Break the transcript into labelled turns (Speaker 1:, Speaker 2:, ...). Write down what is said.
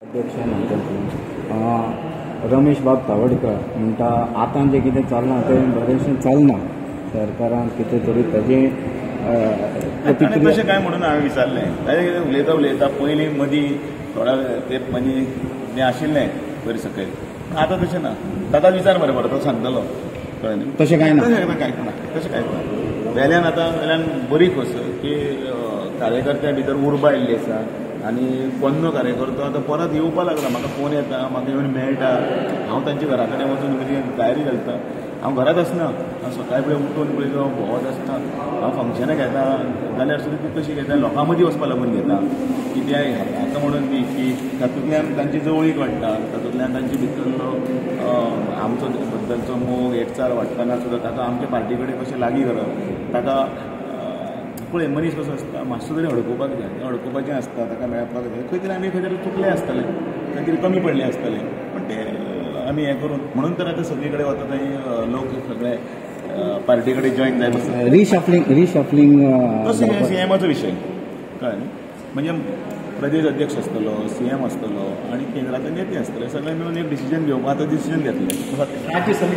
Speaker 1: अध्यक्ष रमेश बाब तावडकर म्हणटा आतां जें कितें चल्लां तें बरेंशें चलना सरकारान कितें तरी ताजें
Speaker 2: तशें काय म्हणून हांवें विचारलें ताजें उलयता उलयता पयलीं मदीं थोडा तेंप मदीं जें आशिल्लें बरें सकयल आतां तशें ना ताका विचार मरे पडटा तो सांगतलो कळ्ळें न्ही
Speaker 1: तशें कांय ना
Speaker 2: कांयच ना तशें कांयच ना वेल्यान आतां वेल्यान बरी खोस की कार्यकर्त्या भितर उर्बा आयिल्ली आसा आनी पोन्नो कार्यकर्तो आतां परत येवपाक लागला म्हाका फोन येता म्हाका येवन मेळटा हांव तांच्या घरा कडेन वचून डायरी घालता हांव घरांत आसना हांव सकाळी फुडें उठून पळय तो भोंवत आसता हांव फंक्शनां घेता जाल्यार सुद्दां ती कशी घेता लोकां मदीं वचपा लागून घेता कित्याक हाका म्हणून न्ही की तातूंतल्यान तांची जवळीक वाडटा तातूंतल्यान तांचे भितरलो आमचो बद्दलचो मोग एकचार वाडटना सुद्दां ताका आमचे पार्टी कडेन कशें लागीं करप ताका पळय मनीस कसो आसता मातसो तरी हडकुपाक जाय हडकुपाचें आसता ताका मेळपाक जाय खंय तरी आमी खंय तरी चुकलें आसतलें खंय तरी कमी पडलें आसतलें पण तें आमी हें करून म्हणून तर आतां सगळे कडेन वता थंय लोक सगळे पार्टी कडेन जॉयन जाय बसता
Speaker 1: रिशफलिंग
Speaker 2: तो सीएमाचो विशय कळ्ळें न्ही म्हणजे प्रदेश अध्यक्ष आसतलो सीएम आसतलो आनी केंद्राचे नेते आसतले सगळे मेळून एक डिसिजन घेवपाक आतां डिसिजन घेतलें